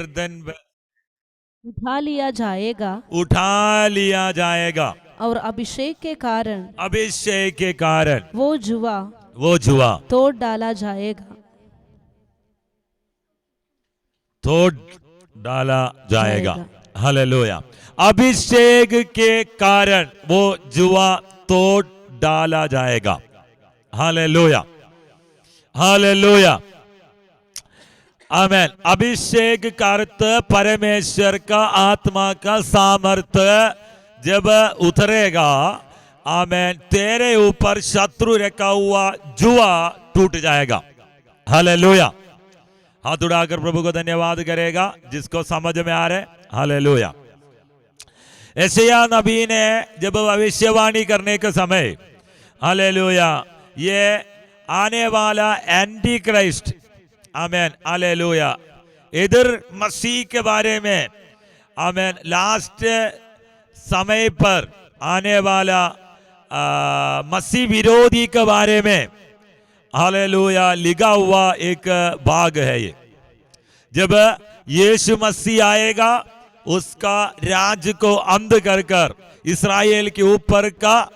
गर्दन उठा लिया जाएगा उठा लिया जाएगा और अभिषेक के कारण अभिषेक के कारण वो जुआ तोड़ डाला जाएगा तोड़ डाला जाएगा। हालेलुया। अभिषेक के कारण वो जुआ तोड़ डाला जाएगा। Hallelujah hallelujah amen. अभिषेक का अर्थ परमेश्वर का आत्मा का सामर्थ्य जब उतरेगा, आमेन, तेरे ऊपर शत्रु रखा हुआ जुआ टूट जाएगा। हालेलुया। हाथ उड़ाकर प्रभु को धन्यवाद करेगा जिसको समझ में आ रहे। हालेलुया। यशायाह नबी ने जब भविष्यवाणी करने के समय, हालेलुया, ये आने वाला एंटी क्राइस्ट, आमेन, हालेलुया, इधर मसीह के बारे में, आमेन, लास्ट समय पर आने वाला मसीह विरोधी के बारे में, हालेलुया, लिखा हुआ एक भाग है ये। जब यीशु मसीह आएगा, उसका राज को अंध कर कर इस्राएल के ऊपर का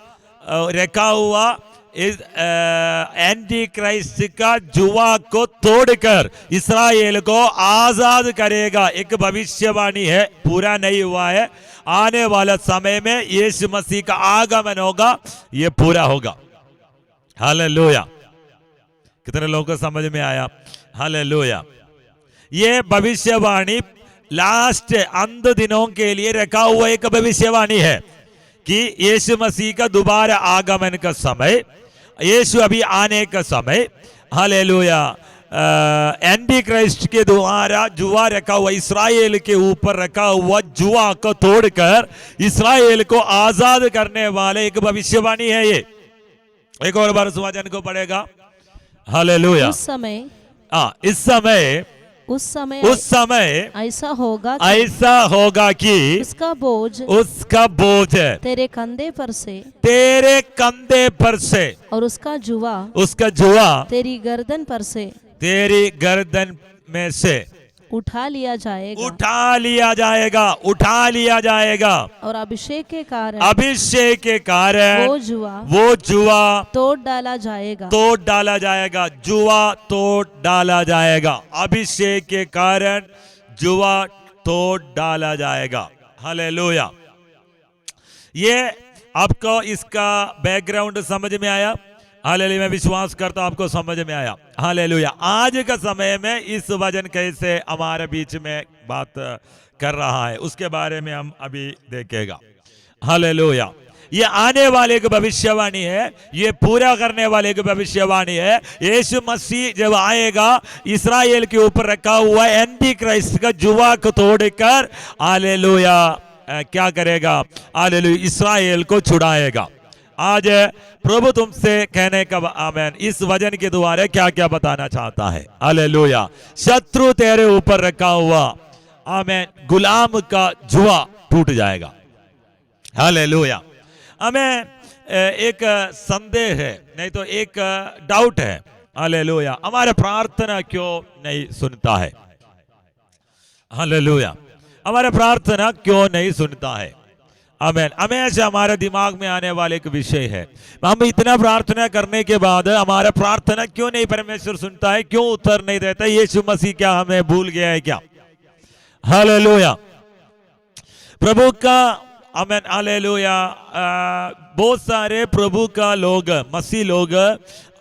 रखा हुआ इस एंटी क्राइस्ट का जुआ को तोड़कर इस्राएल को आजाद करेगा। एक भविष्यवाणी है, पूरा नहीं हुआ है। आने वाला समय में यीशु मसीह का आगमन होगा, ये पूरा होगा। हालेलुया। कितने लोगों को समझ में आया? हालेलुया। ये भविष्यवाणी लास्ट अंत दिनों के लिए रखा हुआ एक भविष्यवाणी है कि यीशु मसीह का दोबारा आगमन का समय, यीशु अभी आने का समय, हालेलुया, एंटी क्राइस्ट के द्वारा जुआ रखा हुआ, इस्राएल के ऊपर रखा हुआ जुआ को तोड़कर इस्राएल को आजाद करने वाले एक भविष्यवाणी है ये। एक और बार सुभाजन को पड़ेगा। हालेलुया। उस समय ऐसा होगा कि उसका बोझ तेरे कंधे पर से और उसका जुआ तेरी गर्दन में से उठा लिया जाएगा और अभिषेक के कारण वो जुआ तोड़ डाला जाएगा। जुआ तोड़ डाला जाएगा। अभिषेक के कारण जुआ तोड़ डाला जाएगा। हालेलुया। ये आपको इसका बैकग्राउंड समझ में आया? हालेलुया। मैं विश्वास करता हूं आपको समझ में आया। हालेलुया। आज का समय में इस वचन कैसे हमारे बीच में बात कर रहा है, उसके बारे में हम अभी देखेगा। हालेलुया। ये आने वाले की भविष्यवाणी है, ये पूरा करने वाले की भविष्यवाणी है। यीशु मसीह जब आएगा, इस्राएल के ऊपर रखा हुआ एंटी क्राइस्ट का जुआ को तोड़कर, हालेलुया, क्या करेगा? हालेलुया, इस्राएल को छुड़ाएगा। आज प्रभु तुमसे कहने का, आमेन, इस वचन के द्वारा क्या क्या बताना चाहता है। हालेलुया। शत्रु तेरे ऊपर रखा हुआ, आमेन, गुलाम का जुआ टूट जाएगा। हालेलुया। हमें एक संदेह है, नहीं तो एक डाउट है। हालेलुया। हमारे प्रार्थना क्यों नहीं सुनता है? हालेलुया। हमारे प्रार्थना क्यों नहीं सुनता है? आमेन। हमेशा हमारे दिमाग में आने वाले एक विषय है, हम इतना प्रार्थना करने के बाद हमारा प्रार्थना क्यों नहीं परमेश्वर सुनता है, क्यों उत्तर नहीं देता? यीशु मसीह क्या हमें भूल गया है क्या? हालेलुया। प्रभु का, आमेन, हालेलुया, बहुत सारे प्रभु का लोग, मसीह लोग,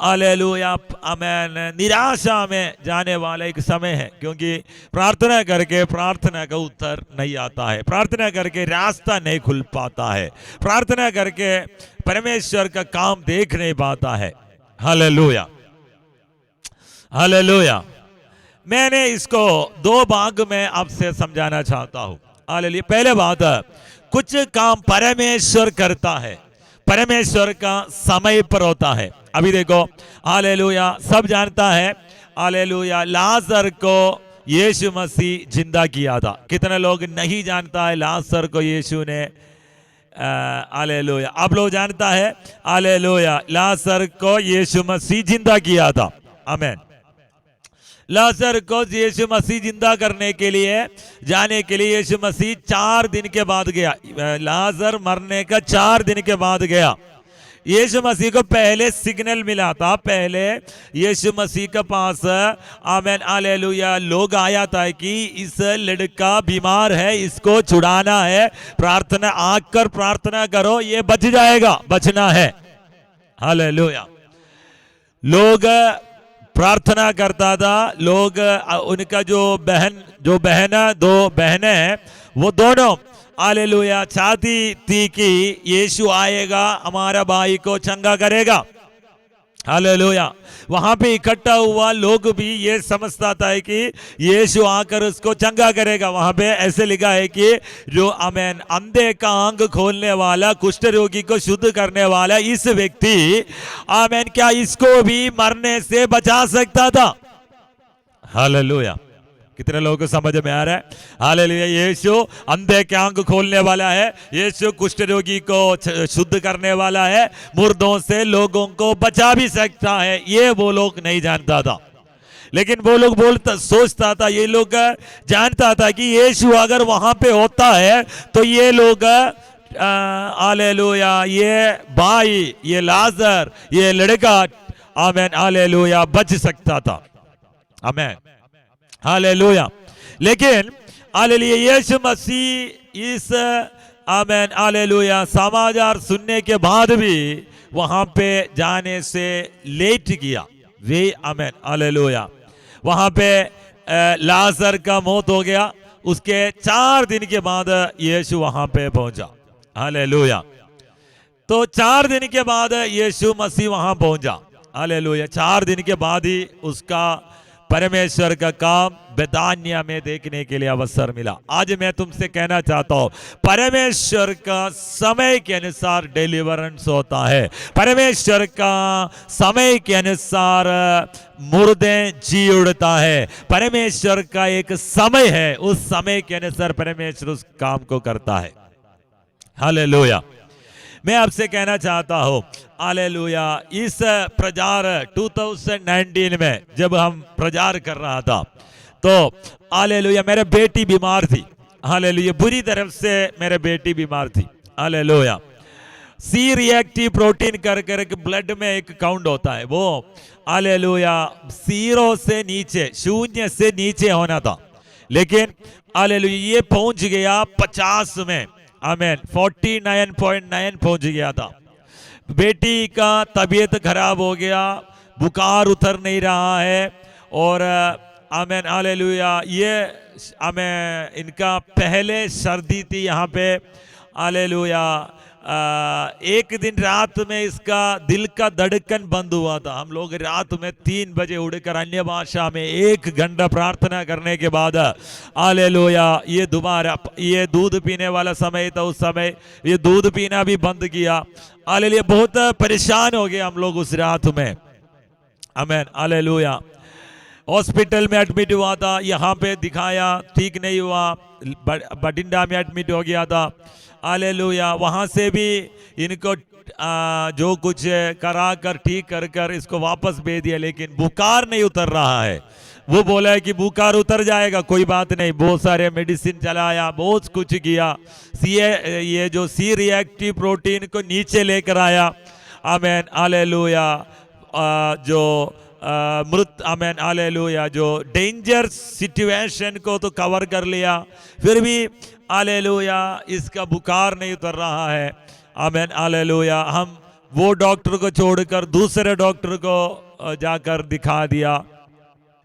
हालेलुया, आमेन, निराशा में जाने वाला एक समय है, क्योंकि प्रार्थना करके प्रार्थना का उत्तर नहीं आता है, प्रार्थना करके रास्ता नहीं खुल पाता है, प्रार्थना करके परमेश्वर का काम देख नहीं पाता है। Hallelujah hallelujah. मैंने इसको दो भाग में आपसे समझाना चाहता हूं। हालेलुया। पहले बात, कुछ काम परमेश्वर करता है, परमेश्वर का समय पर होता है। अभी देखो, हालेलुया, सब जानता है, हालेलुया, लाजर को यीशु मसीह जिंदा किया था। कितने लोग नहीं जानता है लाजर को यीशु ने, हालेलुया, आप लोग जानता है, हालेलुया, लाजर को यीशु मसीह जिंदा किया था। आमेन। लाजर को यीशु मसीह जिंदा करने के लिए जाने के लिए यीशु मसीह 4 दिन के बाद गया। लाजर मरने का 4 दिन के बाद गया। यीशु मसीह को पहले सिग्नल मिला था, पहले यीशु मसीह के पास आमेन हालेलुया लोग आया था कि इस लड़का बीमार है, इसको छुड़ाना है, प्रार्थना आकर प्रार्थना करो, ये बच जाएगा, बचना है। हालेलुया। लोग प्रार्थना करता था, लोग उनका जो बहन 2 बहनें हैं वो दोनों हालेलुया चाहती थी कि यीशु आएगा, हमारा भाई को चंगा करेगा। हालेलुया। वहां पे इकट्ठा हुआ लोग भी ये समझता था कि यीशु आकर उसको चंगा करेगा। वहां पे ऐसे लिखा है कि जो आमेन अंधे का अंग खोलने वाला, कुष्ठ रोगी को शुद्ध करने वाला इस व्यक्ति आमेन क्या इसको भी मरने से बचा सकता था। हालेलुया। कितने लोगों को समझ में आ रहा है? हालेलुया। यीशु अंधे के आंख खोलने वाला है, यीशु कुष्ठ रोगी को शुद्ध करने वाला है, मुर्दों से लोगों को बचा भी सकता है। ये वो लोग नहीं जानता था, लेकिन वो लोग सोचता था, ये लोग जानता था कि यीशु अगर वहां पे होता है तो ये लोग हालेलुया ये भाई, ये लाजर, ये लड़का आमेन हालेलुया बच सकता था। Amen hallelujah. लेकिन हालेलुया यीशु मसीह इस आमेन हालेलुया समाचार सुनने के बाद भी वहां पे जाने से लेट गया। वे आमेन हालेलुया वहां पे लाजर का मौत हो गया। उसके 4 दिन के बाद यीशु वहां पे पहुंचा। हालेलुया। तो 4 दिन के बाद यीशु मसीह वहां पहुंचा। हालेलुया। 4 दिन के बाद ही उसका परमेश्वर का काम बेदानिया में देखने के लिए अवसर मिला। आज मैं तुमसे कहना चाहता हूं, परमेश्वर का समय के अनुसार डिलीवरेंस होता है। परमेश्वर का समय के अनुसार मुर्दे जी उड़ता है। परमेश्वर का एक समय है, उस समय के अनुसार परमेश्वर उस काम को करता है। हालेलुया। मैं आपसे कहना चाहता हूं हालेलुया इस प्रचार 2019 में जब हम प्रचार कर रहा था तो हालेलुया मेरे बेटी बीमार थी। हालेलुया बुरी तरफ से मेरे बेटी बीमार थी। हालेलुया सी रिएक्टिव प्रोटीन कर ब्लड में एक काउंट होता है, वो हालेलुया 0 से नीचे, 0 से नीचे होना था, लेकिन हालेलुया ये पहुंच गया 50 में। आमेन 49.9 पहुंच गया था। बेटी का तबीयत खराब हो गया, बुखार उतर नहीं रहा है और आमेन हालेलुया ये हमें इनका पहले सर्दी थी यहाँ पे। हालेलुया एक दिन रात में इसका दिल का धड़कन बंद हुआ था। हम लोग रात में 3 बजे उड़कर अन्य भाषा में 1 घंटा प्रार्थना करने के बाद हालेलुया ये दोबारा ये दूध पीने वाला समय था, उस समय ये दूध पीना भी बंद किया। हालेलुया बहुत परेशान हो गए हम लोग उस रात में। आमेन हालेलुया हॉस्पिटल में एडमिट हुआ था, यहाँ पे दिखाया ठीक नहीं हुआ, बठिंडा में एडमिट हो गया था। हालेलुया वहाँ से भी इनको जो कुछ करा कर ठीक कर इसको वापस भेज दिया, लेकिन बुखार नहीं उतर रहा है। वो बोला है कि बुखार उतर जाएगा, कोई बात नहीं। बहुत सारे मेडिसिन चलाया, बहुत कुछ किया, ये जो सी रिएक्टिव प्रोटीन को नीचे लेकर आया। आमेन हालेलुया जो मृत आमेन हालेलुया जो डेंजर सिचुएशन को तो कवर कर लिया, फिर भी हालेलुया इसका बुखार नहीं उतर रहा है। आमेन हालेलुया हम वो डॉक्टर को छोड़कर दूसरे डॉक्टर को जाकर दिखा दिया।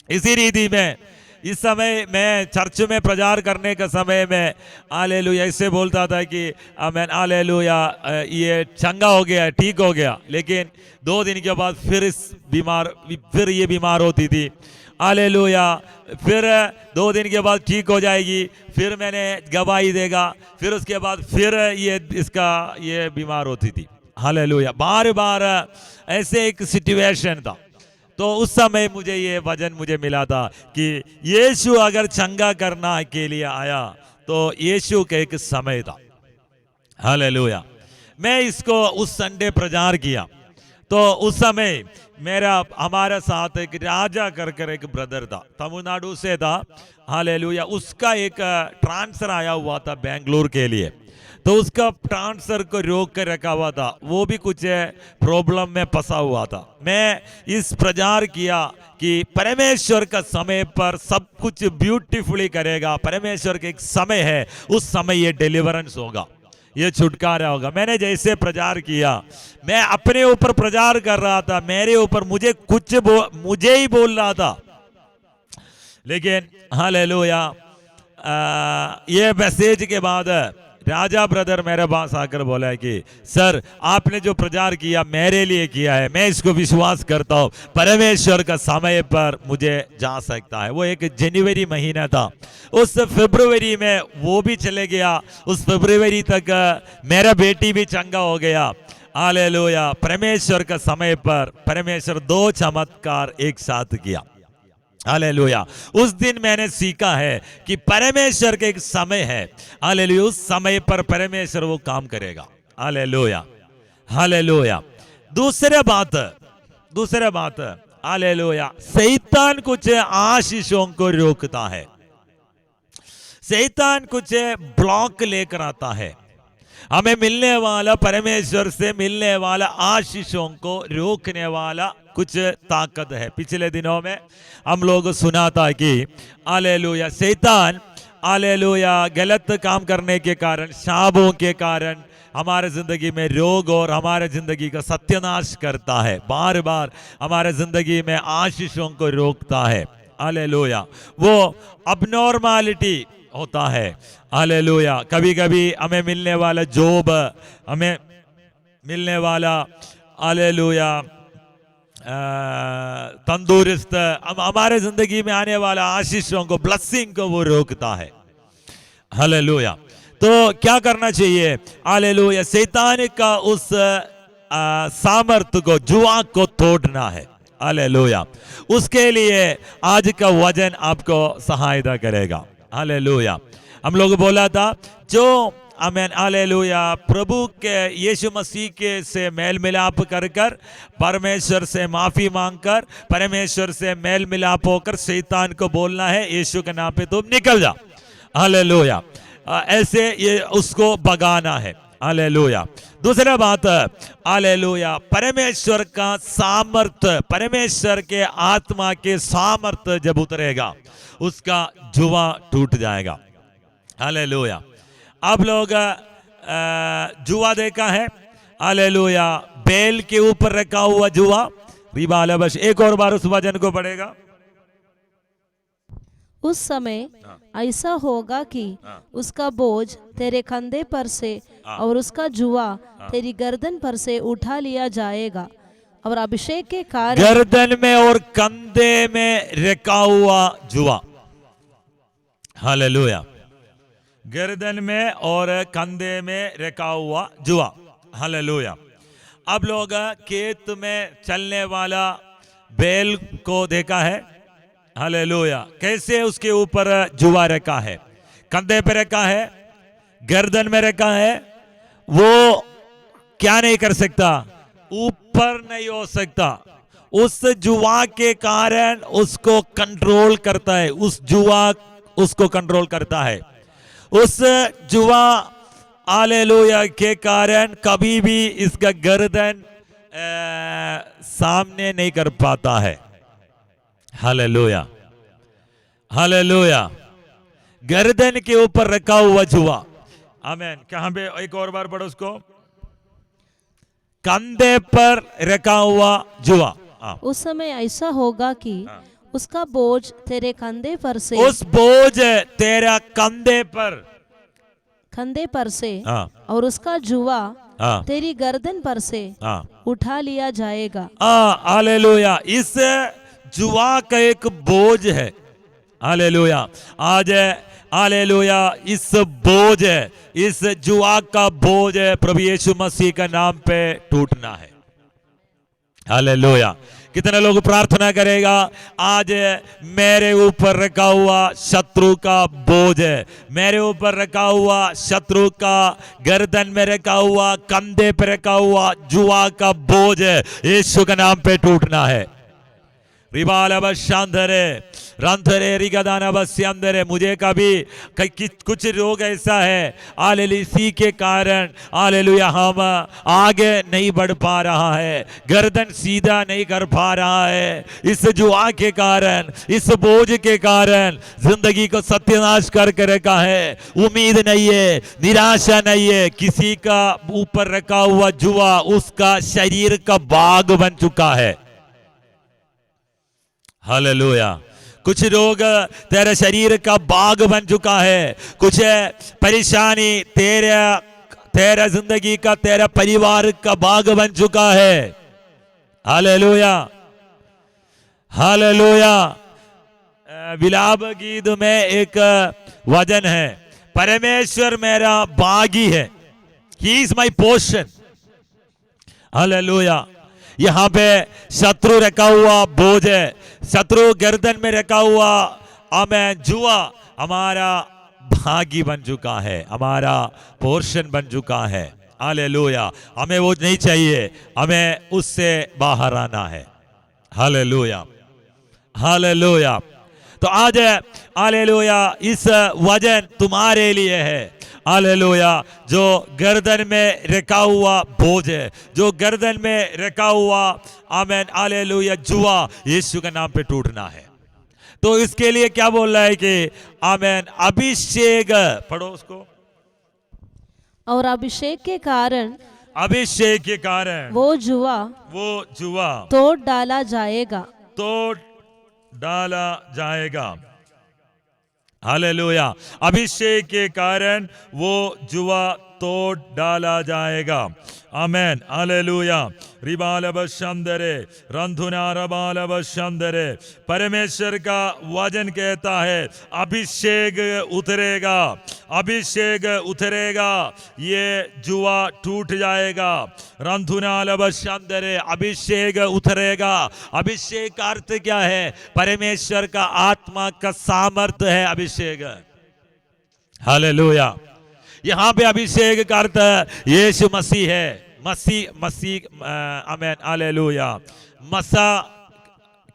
इसी रीति में इस समय मैं चर्च में प्रचार करने का समय में हालेलुया इससे बोलता था कि आमेन हालेलुया ये चंगा हो गया, ठीक हो गया, लेकिन 2 दिन के बाद फिर ये बीमार होती थी। हालेलुया फिर 2 दिन के बाद ठीक हो जाएगी, फिर मैंने गवाही देगा, फिर उसके बाद फिर ये बीमार होती थी। हालेलुया बार बार ऐसे एक सिचुएशन था। तो उस समय मुझे ये वचन मुझे मिला था कि यीशु अगर चंगा करना के लिए आया तो यीशु का एक समय था। हालेलुया मैं इसको उस संडे प्रचार किया। तो उस समय हमारे साथ एक राजा कर एक ब्रदर था, तमिलनाडु से था, हालेलुया। उसका एक ट्रांसफर आया हुआ था बेंगलुरु के लिए, तो उसका ट्रांसफर को रोक कर रखा हुआ था, वो भी कुछ प्रॉब्लम में फंसा हुआ था। मैं इस प्रचार किया कि परमेश्वर का समय पर सब कुछ ब्यूटीफुली करेगा, परमेश्वर का एक समय है, उस समय ये डिलीवरेंस होगा, ये छुटकारा होगा। मैंने जैसे प्रचार किया, मैं अपने ऊपर प्रचार कर रहा था, मेरे ऊपर मुझे ही बोल रहा था, लेकिन हालेलुया ये मैसेज के बाद राजा ब्रदर मेरे पास आकर बोला है कि सर आपने जो प्रचार किया मेरे लिए किया है, मैं इसको विश्वास करता हूँ, परमेश्वर का समय पर मुझे जा सकता है। वो एक जनवरी महीना था, उस फरवरी में वो भी चले गया, उस फरवरी तक मेरा बेटी भी चंगा हो गया। हालेलुया, परमेश्वर का समय पर परमेश्वर 2 चमत्कार एक साथ किया। हालेलुया, उस दिन मैंने सीखा है कि परमेश्वर का एक समय है, हालेलुया, उस समय पर परमेश्वर वो काम करेगा। Hallelujah, hallelujah. दूसरे बात हालेलुया, शैतान कुछ आशीषों को रोकता है, शैतान कुछ ब्लॉक लेकर आता है, हमें मिलने वाला परमेश्वर से मिलने वाला आशीषों को रोकने वाला कुछ ताकत है। पिछले दिनों में हम लोग सुना था कि हालेलुया शैतान हालेलुया गलत काम करने के कारण, शापों के कारण हमारे जिंदगी में रोग और हमारे जिंदगी का सत्यानाश करता है, बार बार हमारे जिंदगी में आशीषों को रोकता है। हालेलुया, वो अबनॉर्मलिटी होता है। हालेलुया, कभी कभी हमें मिलने वाला जॉब, हमें मिलने वाला हालेलुया तंदुरुस्त, हमारे जिंदगी में आने वाला आशीषों को, ब्लेसिंग को वो रोकता है। हालेलुया, तो क्या करना चाहिए? हालेलुया, शैतान का उस सामर्थ्य को, जुआ को तोड़ना है। हालेलुया, उसके लिए आज का वचन आपको सहायता करेगा। हालेलुया, हम लोग बोला था जो आमेन हालेलुया प्रभु के यीशु मसीह के से मेल मिलाप कर कर, परमेश्वर से माफी मांगकर, परमेश्वर से मेल मिलाप होकर शैतान को बोलना है यीशु के नाम पे तुम निकल जा। हालेलुया, ऐसे ये उसको भगाना है। हालेलुया, दूसरा बात हालेलुया परमेश्वर का सामर्थ्य, परमेश्वर के आत्मा के सामर्थ्य जब उतरेगा उसका जुआ टूट जाएगा। हालेलुया, आप लोग जुआ देखा है? हालेलुया, बैल के ऊपर रखा हुआ जुआ, रिबाला बस एक और बार उस वचन को पढ़ेगा। उस समय ऐसा होगा कि उसका बोझ तेरे कंधे पर से और उसका जुआ तेरी गर्दन पर से उठा लिया जाएगा, और अभिषेक के कारण गर्दन में और कंधे में रखा हुआ जुआ। हालेलुया, गर्दन में और कंधे में रखा हुआ जुआ। हालेलुया, आप लोग खेत में चलने वाला बैल को देखा है? हालेलुया, कैसे उसके ऊपर जुआ रखा है, कंधे पे रखा है, गर्दन में रखा है, वो क्या नहीं कर सकता? ऊपर नहीं हो सकता। उस जुआ के कारण उसको कंट्रोल करता है, उस जुआ उसको कंट्रोल करता है। उस जुआ हालेलुया के कारण कभी भी इसका गर्दन सामने नहीं कर पाता है। हालेलुया, हालेलुया, गर्दन के ऊपर रखा हुआ जुआ। आमीन, कहां पे? एक और बार पढ़ो उसको। कंधे पर रखा हुआ जुआ। उस समय ऐसा होगा कि उसका बोझ तेरे कंधे पर से, उस बोझ तेरा कंधे पर से और उसका जुआ तेरी गर्दन पर से उठा लिया जाएगा। हालेलुया, इस जुआ का एक बोझ है। हालेलुया, आज हालेलुया इस बोझ, इस जुआ का बोझ प्रभु यीशु मसीह का नाम पे टूटना है। हालेलुया, कितने लोग प्रार्थना करेगा, आज मेरे ऊपर रखा हुआ शत्रु का बोझ है, मेरे ऊपर रखा हुआ शत्रु का गर्दन में रखा हुआ, कंधे पे रखा हुआ जुआ का बोझ है, यीशु के नाम पे टूटना है। मुझे कभी कुछ रोग ऐसा है हालेलुया, इसी के कारण हालेलुया हम आगे नहीं बढ़ पा रहा है, गर्दन सीधा नहीं कर पा रहा है, इस जुआ के कारण, इस बोझ के कारण जिंदगी को सत्यानाश करके रखा है। उम्मीद नहीं है, निराशा नहीं है, किसी का ऊपर रखा हुआ जुआ उसका शरीर का बाग बन चुका है। हालेलुया। कुछ रोग तेरे शरीर का बाग बन चुका है, कुछ परेशानी तेरा जिंदगी का, तेरा परिवार का बाग बन चुका है। Hallelujah, hallelujah. विलाप गीत में एक वचन है, परमेश्वर मेरा बागी है, he is my portion. Hallelujah. यहां पे शत्रु रखा हुआ बोझ है, शत्रु गर्दन में रखा हुआ आमेन जुआ हमारा भागी बन चुका है, हमारा पोर्शन बन चुका है। हालेलुया। हमें वो नहीं चाहिए, हमें उससे बाहर आना है। Hallelujah, hallelujah. तो आज हालेलुया इस वचन तुम्हारे लिए है। हालेलुया। जो गर्दन में रखा हुआ बोझ है, जो गर्दन में रखा हुआ आमेन हालेलुया जुआ, यीशु के नाम पे टूटना है। तो इसके लिए क्या बोल रहा है कि आमेन अभिषेक, पढ़ो उसको, और अभिषेक के कारण, अभिषेक के कारण वो जुआ तोड़ डाला जाएगा, तोड़ डाला जाएगा। हालेलुया। अभिषेक के कारण वो जुआ तोड़ डाला जाएगा। आमेन। हालेलुया। रिबालबशंदरे रंधुनारबालबशंदरे। परमेश्वर का वचन कहता है अभिषेक उतरेगा, अभिषेक उतरेगा, ये जुआ टूट जाएगा। रंधुनालबशंदरे, अभिषेक उतरेगा। अभिषेक का अर्थ क्या है? परमेश्वर का आत्मा का सामर्थ्य है अभिषेक। हालेलुया। यहां पे अभिषेक का अर्थ यीशु मसीह है, मसीह आमेन हालेलुया, मसा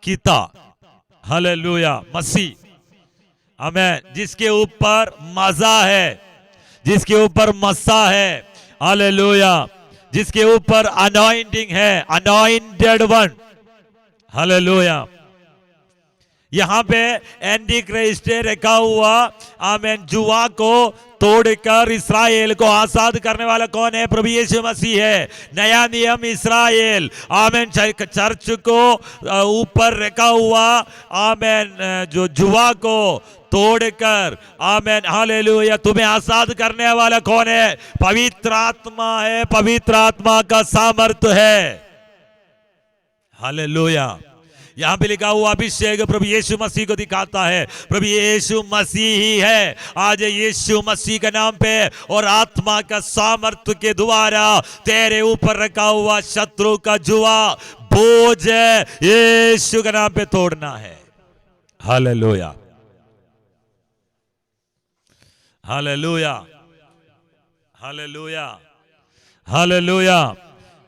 कीता, हालेलुया, मसीह आमेन, जिसके ऊपर मजा है, जिसके ऊपर मसा है, हालेलुया, जिसके ऊपर अनॉइंटिंग है, अनॉइंटेड वन। हालेलुया। यहां पे एंटी क्राइस्ट रखा हुआ आमेन जुआ को तोड़कर इस्राएल को आजाद करने वाला कौन है? प्रभु यीशु मसीह है। नया नियम इस्राएल आमेन चर्च को ऊपर रखा हुआ आमेन जो जुआ को तोड़कर आमेन हालेलुया तुम्हें आजाद करने वाला कौन है? पवित्र आत्मा है, पवित्र आत्मा का सामर्थ्य है। हालेलुया। यहां पे लिखा हुआ अभिषेक प्रभु यीशु मसीह को दिखाता है, प्रभु यीशु मसीह ही है। आज यीशु मसीह के नाम पे और आत्मा का सामर्थ्य के द्वारा तेरे ऊपर रखा हुआ शत्रु का जुआ बोझ यीशु के नाम पे तोड़ना है। Hallelujah, hallelujah, hallelujah, hallelujah.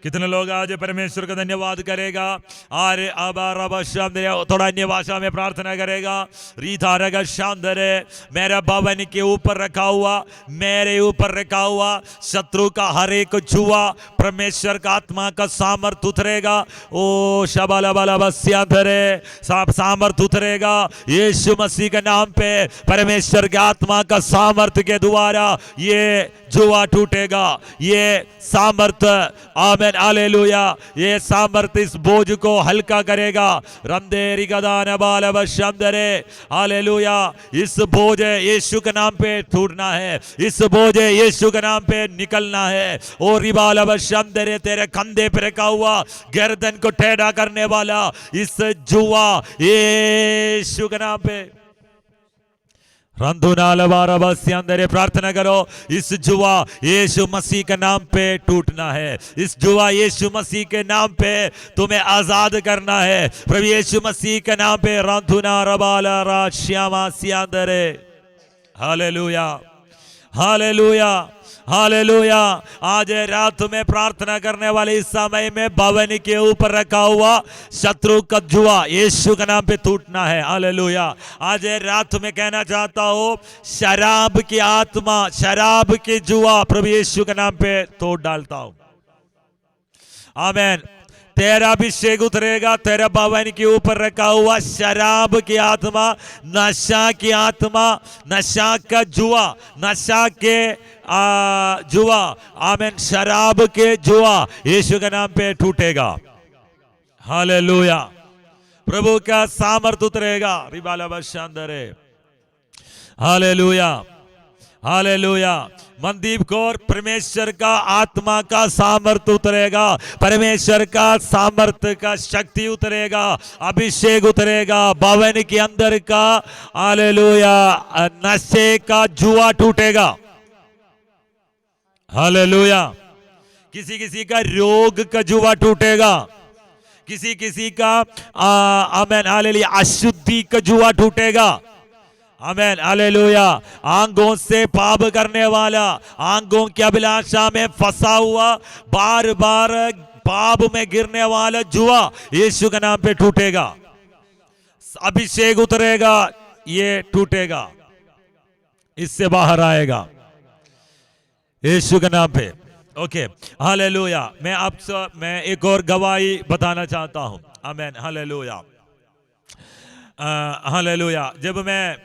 कितने लोग आज परमेश्वर का धन्यवाद करेगा? अरे थोड़ा अन्य भाषा में प्रार्थना करेगा। रीधारग शांदरे, मेरा भवन के ऊपर रखा हुआ, मेरे ऊपर रखा हुआ शत्रु का हर एक जुआ परमेश्वर का आत्मा का सामर्थ्य उतरेगा। ओ शबालबलबस्यांधरे, सामर्थ्य उतरेगा यीशु मसीह के नाम पे। परमेश्वर के आत्मा का सामर्थ्य के द्वारा ये जुआ टूटेगा, ये सामर्थ्य आमेन हालेलुया, ये सामर्थ्य इस बोझ को हल्का करेगा। रंदेरी गदान बालबशंदरे, हालेलुया। इस बोझ यीशु के नाम पे टूटना है, इस बोझ यीशु के नाम पे निकलना है। और रिबालबशंदरे, तेरे कंधे पे रखा हुआ गर्दन को टेढ़ा करने वाला इस जुआ यीशु के नाम पे अंदर प्रार्थना करो, इस जुआ यीशु मसीह के नाम पे टूटना है। इस जुआ यीशु मसीह के नाम पे तुम्हें आजाद करना है। प्रभु यीशु मसीह के नाम पे रंधुना रबाला रा श्यामा सियांदरे। Hallelujah, hallelujah, hallelujah. आज रात में प्रार्थना करने वाले इस समय में भवन के ऊपर रखा हुआ शत्रु का जुआ यीशु के नाम पे टूटना है। हालेलुया। आज रात में कहना चाहता हूं, शराब की आत्मा, शराब की जुआ प्रभु यीशु के नाम पे तोड़ डालता हूं। आमीन। तेरा अभिषेक उतरेगा, तेरा भवन के ऊपर रखा हुआ शराब की आत्मा, नशा की आत्मा, नशा का जुआ, नशा के जुआ, आमीन, शराब के जुआ यीशु के नाम पे टूटेगा। हालेलुया। प्रभु का सामर्थ उतरेगा। रिबाला बशांदरे। Hallelujah, hallelujah. मनदीप कौर, परमेश्वर का आत्मा का सामर्थ उतरेगा, परमेश्वर का सामर्थ का शक्ति उतरेगा, अभिषेक उतरेगा, भवन के अंदर का हालेलुया नशे का जुआ टूटेगा। हालेलुया। किसी किसी का रोग का जुआ टूटेगा, किसी किसी का आमीन हालेलुया अशुद्धि का जुआ टूटेगा। आमीन हालेलुया। आंखों से पाप करने वाला, आंखों की अभिलाषा में फंसा हुआ, बार बार पाप में गिरने वाला जुआ यीशु के नाम पे टूटेगा। अभिषेक उतरेगा, ये टूटेगा, इससे बाहर आएगा यीशु के नाम पे। Okay, hallelujah. मैं एक और गवाही बताना चाहता हूं। आमीन हालेलुया, हालेलुया। जब मैं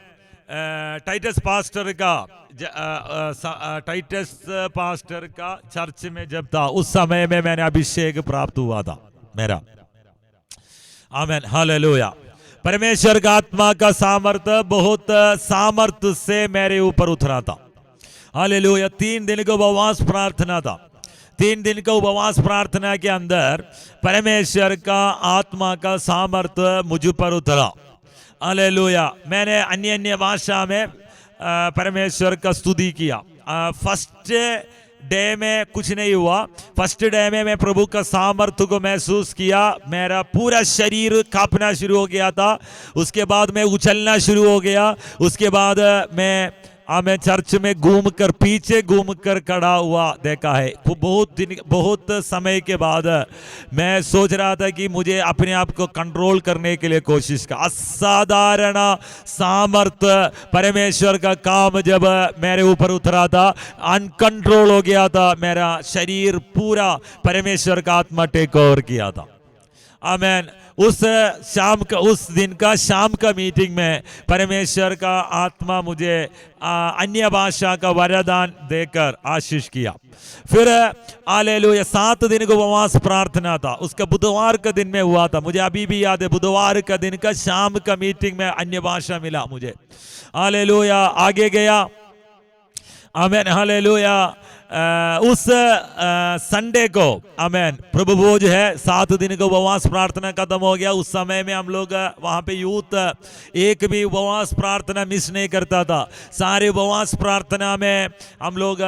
टाइटस पास्टर का चर्च में जब था, उस समय में मैंने अभिषेक प्राप्त हुआ था मेरा। आमीन हालेलुया। परमेश्वर का आत्मा का सामर्थ्य बहुत सामर्थ्य से मेरे ऊपर उतरा था। हालेलुया। 3 दिन का उपवास प्रार्थना था। 3 दिन का उपवास प्रार्थना के अंदर परमेश्वर का आत्मा का सामर्थ्य मुझ पर उतरा। हालेलुया। मैंने अन्य अन्य भाषा में परमेश्वर का स्तुति किया। फर्स्ट डे में कुछ नहीं हुआ। फर्स्ट डे में मैं प्रभु का सामर्थ्य को महसूस किया। मेरा पूरा शरीर कांपना शुरू हो गया था। उसके बाद मैं उछलना शुरू हो गया। उसके बाद मैं चर्च में घूमकर, पीछे घूमकर खड़ा हुआ देखा है। बहुत समय के बाद मैं सोच रहा था कि मुझे अपने आप को कंट्रोल करने के लिए कोशिश का। असाधारण सामर्थ्य परमेश्वर का काम जब मेरे ऊपर उतरा था, अनकंट्रोल हो गया था मेरा शरीर पूरा। परमेश्वर का आत्मा टेक ओवर किया था। आमीन। उस दिन का शाम का मीटिंग में परमेश्वर का आत्मा मुझे अन्य भाषा का वरदान देकर आशीष किया। फिर हालेलुया 7 दिन को उपवास प्रार्थना था। उसका बुधवार का दिन में हुआ था। मुझे अभी भी याद है, बुधवार का दिन का शाम का मीटिंग में अन्य भाषा मिला मुझे। हालेलुया। आगे गया। आमीन हालेलुया। उस संडे को आमीन प्रभु भोज है। 7 दिन का उपवास प्रार्थना खत्म हो गया। उस समय में हम लोग वहाँ पे यूथ एक भी उपवास प्रार्थना मिस नहीं करता था। सारे उपवास प्रार्थना में हम लोग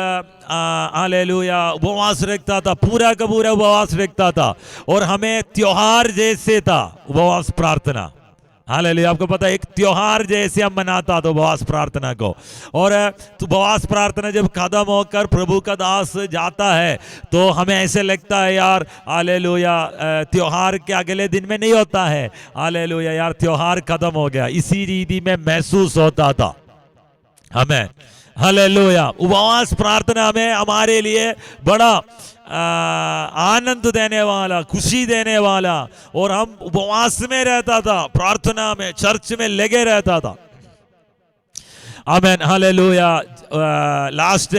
हालेलुया उपवास रखता था, पूरा का पूरा उपवास रखता था। और हमें त्योहार जैसे था उपवास प्रार्थना। हालेलुया। आपको पता है, एक त्योहार जैसे हम मनाता तो उपवास प्रार्थना को। और उपवास प्रार्थना जब खत्म होकर प्रभु का दास जाता है तो हमें ऐसे लगता है यार हालेलुया त्योहार के अगले दिन में नहीं होता है। हालेलुया यार त्योहार खत्म हो गया, इसी रीति में महसूस होता था हमें। हालेलुया। उपवास प्रार्थना में हमारे लिए बड़ा आनंद देने वाला, खुशी देने वाला, और हम उपवास में रहता था, प्रार्थना में, चर्च में लगे रहता था। आमीन हालेलुया। लास्ट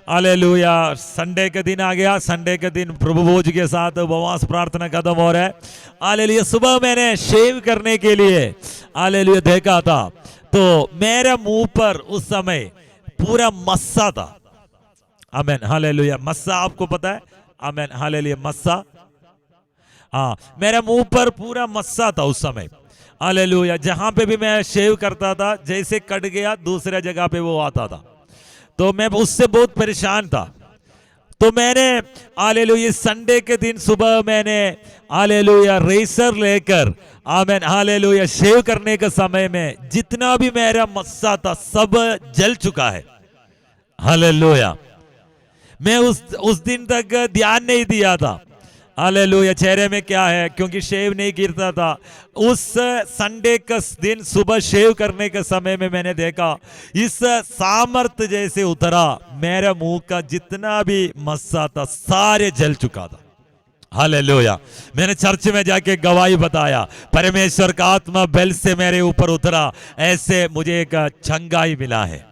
हालेलुया संडे के दिन आ गया। संडे के दिन प्रभु भोज के साथ उपवास प्रार्थना खत्म हो रहा है। हालेलुया। सुबह मैंने शेव करने के लिए हालेलुया देखा था तो मेरे मुंह पर उस समय पूरा मस्सा था। आमीन हालेलुया। मस्सा आपको पता है? आमीन हालेलुया। मस्सा, हाँ, मेरे मुंह पर पूरा मस्सा था उस समय। हालेलुया। जहां पे भी मैं शेव करता था, जैसे कट गया दूसरे जगह पे वो आता था, तो मैं उससे बहुत परेशान था। तो मैंने हालेलुया संडे के दिन सुबह मैंने हालेलुया रेसर लेकर आमेन हालेलुया शेव करने के समय में जितना भी मेरा मस्सा था सब जल चुका है। हालेलुया। मैं उस दिन तक ध्यान नहीं दिया था हालेलुया चेहरे में क्या है, क्योंकि शेव नहीं गिरता था। उस संडे का दिन सुबह शेव करने के समय में मैंने देखा इस सामर्थ जैसे उतरा, मेरे मुंह का जितना भी मस्सा था सारे जल चुका था। हालेलुया। मैंने चर्च में जाके गवाही बताया, परमेश्वर का आत्मा बेल से मेरे ऊपर उतरा, ऐसे मुझे एक चंगाई मिला है।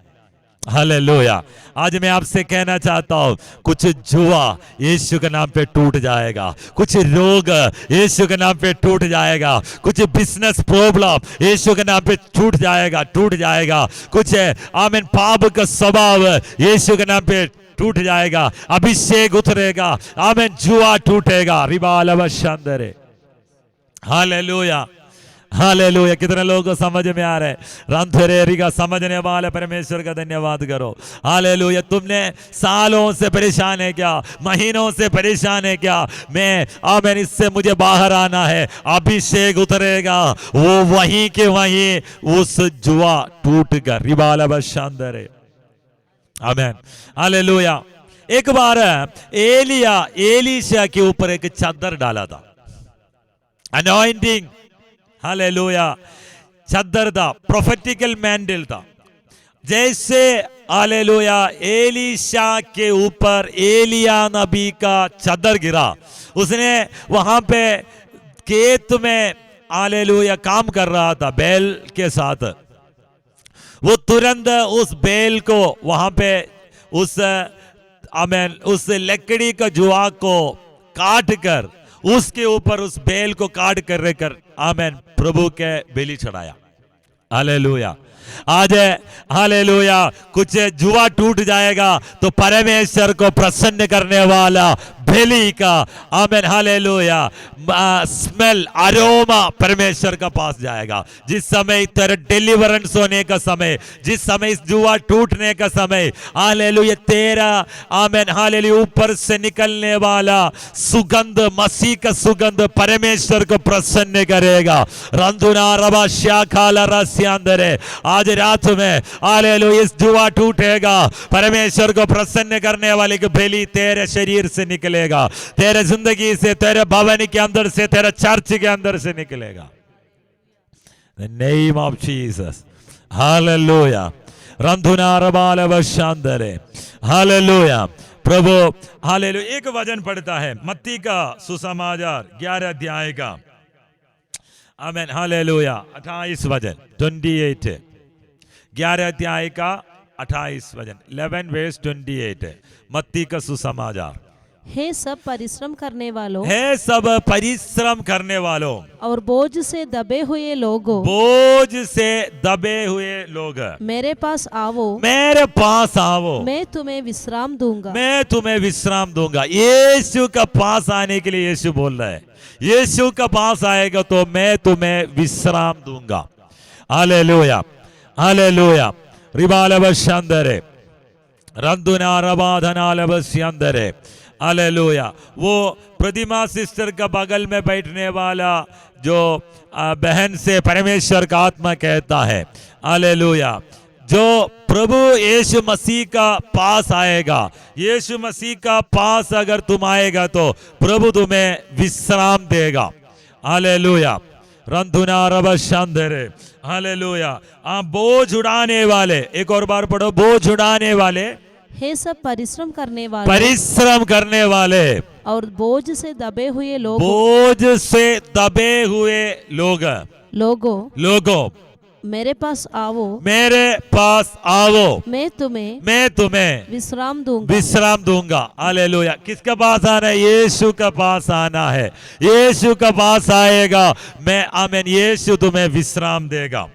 हालेलुया। आज मैं आपसे कहना चाहता हूं, कुछ जुआ यीशु के नाम पे टूट जाएगा, कुछ रोग यीशु के नाम पे टूट जाएगा, कुछ बिजनेस प्रॉब्लम यीशु के नाम पे टूट जाएगा, कुछ आमीन पाप का स्वभाव यीशु के नाम पे टूट जाएगा, अभिषेक उतरेगा, आमीन जुआ टूटेगा। रिबाल शांदरे। Hallelujah hallelujah. कितने लोगों को समझ में आ रहा है? रंथरेरी का समझने वाले परमेश्वर का धन्यवाद करो। हालेलुया। तुमने सालों से परेशान है क्या, महीनों से परेशान है क्या? मैं आमीन इससे मुझे बाहर आना है, अभिषेक उतरेगा, वो वहीं के वहीं उस जुआ टूट कर रिबाल शांदरे। आमीन हालेलुया। एक बार एलीशा के ऊपर एक चादर डाला था, अनॉइंटिंग। हालेलुया। चादर था, प्रोफेटिकल मैंडल था। जैसे हालेलुया एलीशा के ऊपर एलिया नबी का चादर गिरा, उसने वहां पे खेत में हालेलुया काम कर रहा था बैल के साथ, वो तुरंत उस बैल को वहां पे उस आमीन उस लकड़ी का जुआ को काट कर उसके ऊपर उस बैल को काट कर आमीन प्रभु के बलि चढ़ाया। हालेलुया। आज हालेलुया कुछ जुआ टूट जाएगा तो परमेश्वर को प्रसन्न करने वाला बलि का आमीन हालेलुया स्मेल अरोमा परमेश्वर का पास जाएगा। जिस समय तेरे डिलीवरेंस होने का समय, जिस समय इस जुआ टूटने का समय, हालेलुया तेरा आमीन हालेलुया ऊपर से निकलने वाला सुगंध, मसीह का सुगंध परमेश्वर को प्रसन्न करेगा। रंधुना रबा श्याखाला रस्यांदरे। आज रात में हालेलुया इस जुआ टूटेगा, परमेश्वर को प्रसन्न करने वाले की बलि तेरे शरीर से निकलेगा, तेरे जिंदगी से, तेरे भवन के अंदर से, तेरे चर्च के अंदर से निकलेगा। The name of Jesus. Hallelujah. रंधुना रबाल वशांदरे। हालेलुया। प्रभु हालेलुया। एक वचन पढ़ता है मत्ती का सुसमाचार 11 अध्याय का आमीन हालेलुया 28 वचन 28 11 अध्याय का 28 वचन 11 वर्स 28 मत्ती का सुसमाचार। हे सब परिश्रम करने वालों, हे सब परिश्रम करने वालों और बोझ से दबे हुए लोगों, बोझ से दबे हुए लोग मेरे पास आओ, मेरे पास आओ, मैं तुम्हें विश्राम दूंगा, मैं तुम्हें विश्राम दूंगा। यीशु का पास आने के लिए यीशु बोल रहा है, यीशु का पास आएगा तो मैं तुम्हें विश्राम दूंगा। Hallelujah hallelujah. रिबालवश्यंदरे रंधुना रबाधनालवश्यंदरे। हालेलुया। वो प्रतिमा सिस्टर का बगल में बैठने वाला जो बहन से परमेश्वर का आत्मा कहता है हालेलुया, जो प्रभु यीशु मसीह का पास आएगा, यीशु मसीह का पास अगर तुम आएगा तो प्रभु तुम्हें विश्राम देगा। हालेलुया। रंधुना रबशांदरे। हालेलुया। बोझ उड़ाने वाले, एक और बार पढ़ो, बोझ उड़ाने वाले, हे सब परिश्रम करने वाले, परिश्रम करने वाले और बोझ से दबे हुए लोग, बोझ से दबे हुए लोगों मेरे पास आओ, मेरे पास आओ, मैं तुम्हें विश्राम दूंगा। हालेलुया। किसके पास आना है? यीशु का पास आना है। यीशु का पास आएगा, मैं आमीन यीशु तुम्हें विश्राम देगा।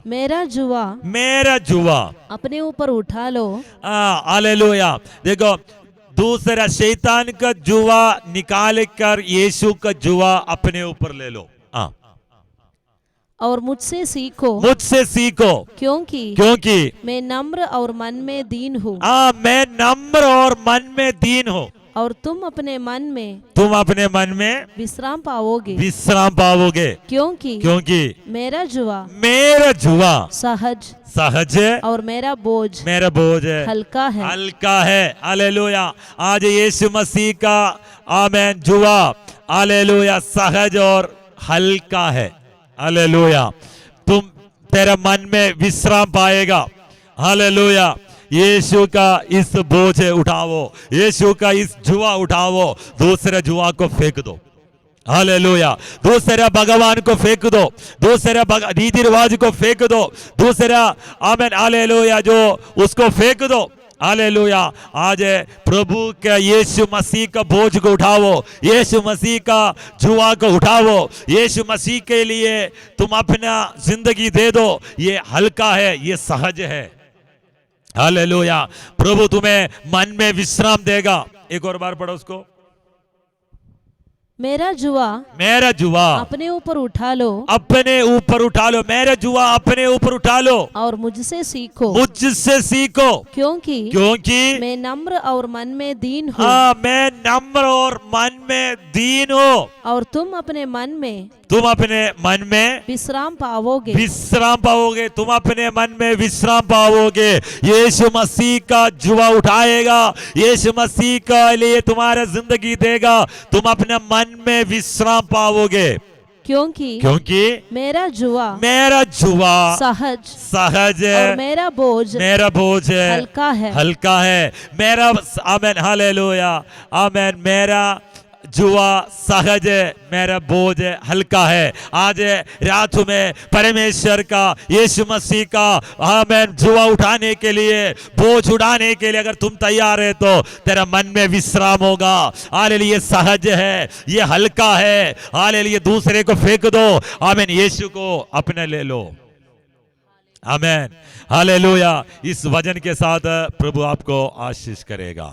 मेरा जुआ अपने ऊपर उठा लो। हालेलुया। देखो दूसरा शैतान का जुआ निकाल कर यीशु का जुआ अपने ऊपर ले लो। और मुझसे सीखो क्योंकि मैं नम्र और मन में दीन हूँ। मैं नम्र और मन में दीन हूँ। और तुम अपने मन में विश्राम पाओगे क्योंकि मेरा जुआ सहज और मेरा बोझ हल्का है। हालेलुया। आज यीशु मसीह का आमेन जुआ हालेलुया सहज और हल्का है। हालेलुया। तेरा मन में विश्राम पाएगा। हालेलुया। यीशु का इस बोझ उठाओ, यीशु का इस जुआ उठाओ, दूसरे जुआ को फेंक दो। हालेलुया। दूसरा भगवान को फेंक दो, दूसरा रीति रिवाज को फेंक दो, दूसरा आमेन हालेलुया जो उसको फेंक दो। हालेलुया। आज प्रभु के यीशु मसीह का बोझ को उठाओ, यीशु मसीह का जुआ को उठाओ, यीशु मसीह के लिए तुम अपना जिंदगी दे दो। ये हल्का है, ये सहज है। हालेलुया। प्रभु तुम्हें मन में विश्राम देगा। एक और बार पढ़ो उसको। मेरा जुआ अपने ऊपर उठा लो, मेरा जुआ अपने ऊपर उठा लो और मुझसे सीखो क्योंकि मैं नम्र और मन में दीन हूँ। मैं नम्र और मन में दीन हूँ। और तुम अपने मन में विश्राम पाओगे। तुम अपने मन में विश्राम पाओगे। यीशु मसीह का जुआ उठाएगा, यीशु मसीह का लिए तुम्हारा जिंदगी देगा। तुम अपने मन में विश्राम पाओगे क्योंकि मेरा जुआ सहज और मेरा बोझ हल्का है। मेरा आमेन हालेलुया आमेन। मेरा जुआ सहज है, मेरा बोझ हल्का है। आज रात में परमेश्वर का यीशु मसीह का आमेन जुआ उठाने के लिए, बोझ उठाने के लिए अगर तुम तैयार है तो तेरा मन में विश्राम होगा। हालेलुया। सहज है, ये हल्का है। हालेलुया। दूसरे को फेंक दो। आमेन। यीशु को अपने ले लो। Amen hallelujah. इस वचन के साथ प्रभु आपको आशीष करेगा।